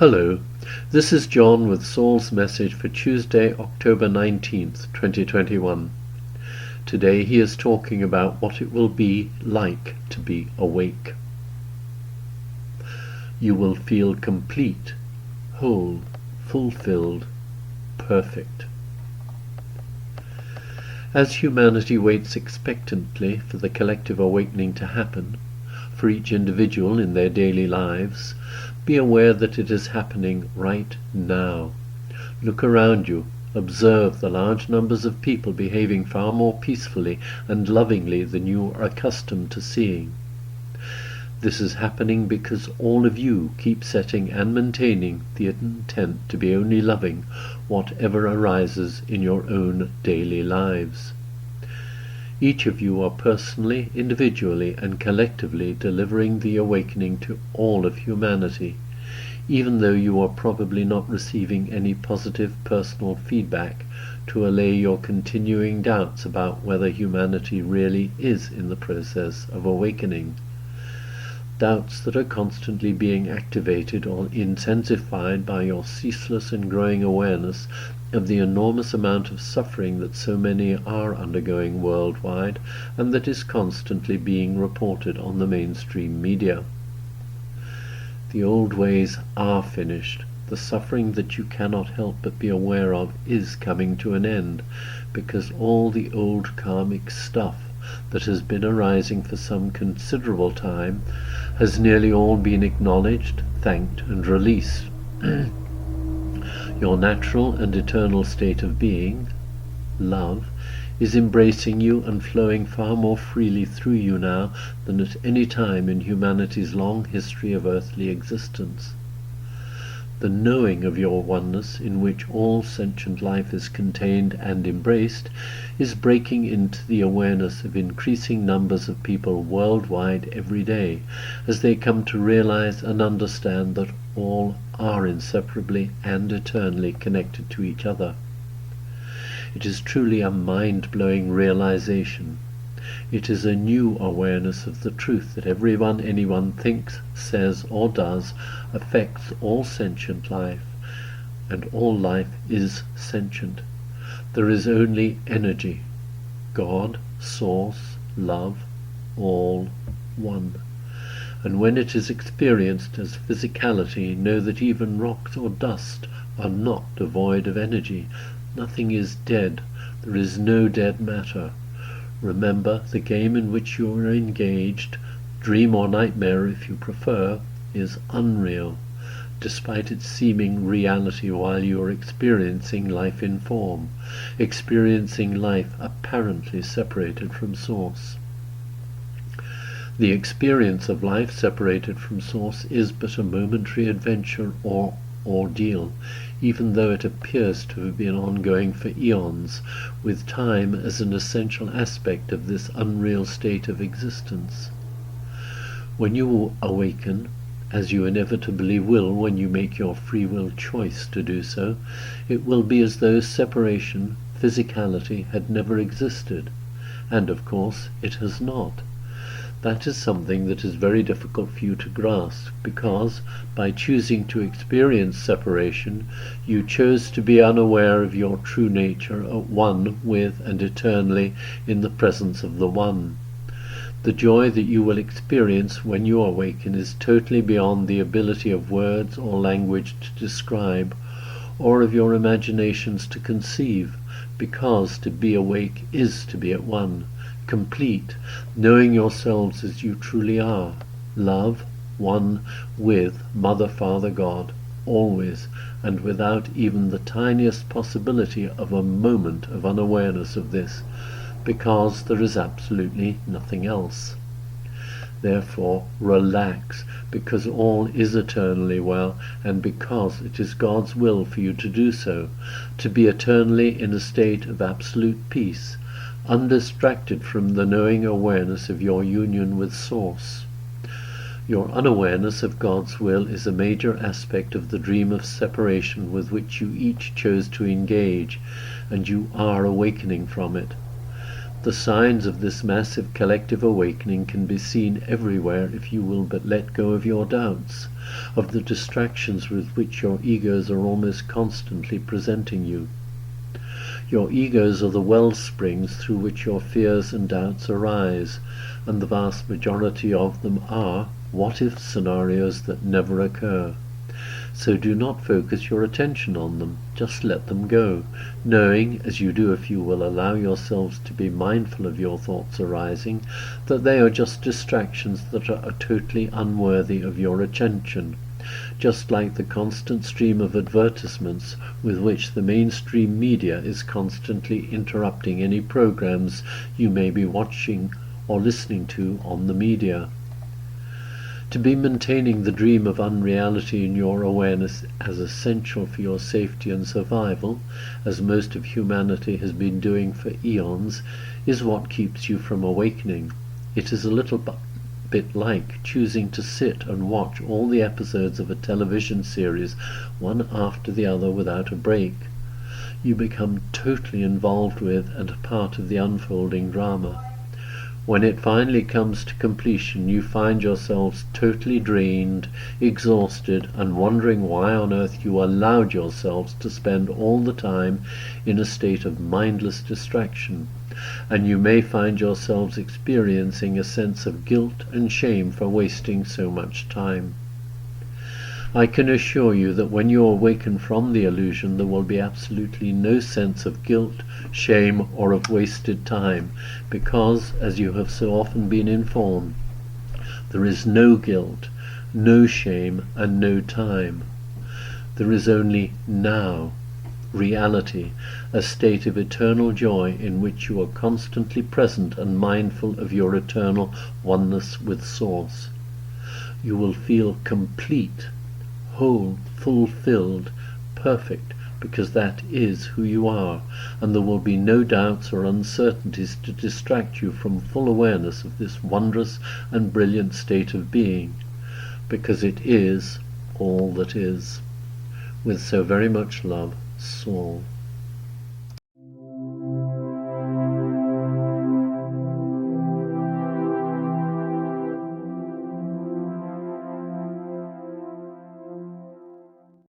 Hello, this is John with Saul's message for Tuesday, October 19th, 2021. Today he is talking about what it will be like to be awake. You will feel complete, whole, fulfilled, perfect. As humanity waits expectantly for the collective awakening to happen, for each individual in their daily lives, be aware that it is happening right now. Look around you, observe the large numbers of people behaving far more peacefully and lovingly than you are accustomed to seeing. This is happening because all of you keep setting and maintaining the intent to be only loving whatever arises in your own daily lives. Each of you are personally, individually, and collectively delivering the awakening to all of humanity, even though you are probably not receiving any positive personal feedback to allay your continuing doubts about whether humanity really is in the process of awakening. Doubts that are constantly being activated or intensified by your ceaseless and growing awareness of the enormous amount of suffering that so many are undergoing worldwide and that is constantly being reported on the mainstream media. The old ways are finished. The suffering that you cannot help but be aware of is coming to an end, because all the old karmic stuff that has been arising for some considerable time has nearly all been acknowledged, thanked, and released. Your natural and eternal state of being, love, is embracing you and flowing far more freely through you now than at any time in humanity's long history of earthly existence. The knowing of your oneness, in which all sentient life is contained and embraced, is breaking into the awareness of increasing numbers of people worldwide every day, as they come to realize and understand that all are inseparably and eternally connected to each other. It is truly a mind-blowing realization. It is a new awareness of the truth that anyone thinks, says, or does affects all sentient life, and all life is sentient. There is only energy, God, Source, Love, all one. And when it is experienced as physicality, know that even rocks or dust are not devoid of energy. Nothing is dead. There is no dead matter. Remember, the game in which you are engaged, dream or nightmare if you prefer, is unreal, despite its seeming reality while you are experiencing life in form, experiencing life apparently separated from Source. The experience of life separated from Source is but a momentary adventure or ordeal, even though it appears to have been ongoing for eons, with time as an essential aspect of this unreal state of existence. When you awaken, as you inevitably will when you make your free will choice to do so, it will be as though separation, physicality, had never existed, and of course it has not. That is something that is very difficult for you to grasp, because, by choosing to experience separation, you chose to be unaware of your true nature at one with and eternally in the presence of the One. The joy that you will experience when you awaken is totally beyond the ability of words or language to describe, or of your imaginations to conceive, because to be awake is to be at one, complete, knowing yourselves as you truly are, love, one with Mother, Father, God, always, and without even the tiniest possibility of a moment of unawareness of this, because there is absolutely nothing else. Therefore, relax, because all is eternally well, and because it is God's will for you to do so, to be eternally in a state of absolute peace, undistracted from the knowing awareness of your union with Source. Your unawareness of God's will is a major aspect of the dream of separation with which you each chose to engage, and you are awakening from it. The signs of this massive collective awakening can be seen everywhere if you will but let go of your doubts, of the distractions with which your egos are almost constantly presenting you. Your egos are the well springs through which your fears and doubts arise, and the vast majority of them are what-if scenarios that never occur. So do not focus your attention on them, just let them go, knowing, as you do if you will allow yourselves to be mindful of your thoughts arising, that they are just distractions that are totally unworthy of your attention, just like the constant stream of advertisements with which the mainstream media is constantly interrupting any programs you may be watching or listening to on the media. To be maintaining the dream of unreality in your awareness as essential for your safety and survival, as most of humanity has been doing for eons, is what keeps you from awakening. It is a little bit like choosing to sit and watch all the episodes of a television series one after the other without a break. You become totally involved with and a part of the unfolding drama. When it finally comes to completion, you find yourselves totally drained, exhausted, and wondering why on earth you allowed yourselves to spend all the time in a state of mindless distraction, and you may find yourselves experiencing a sense of guilt and shame for wasting so much time. I can assure you that when you awaken from the illusion, there will be absolutely no sense of guilt, shame, or of wasted time, because, as you have so often been informed, there is no guilt, no shame, and no time. There is only now, reality, a state of eternal joy in which you are constantly present and mindful of your eternal oneness with Source. You will feel complete, whole, fulfilled, perfect, because that is who you are, and there will be no doubts or uncertainties to distract you from full awareness of this wondrous and brilliant state of being, because it is all that is. With so very much love, Saul.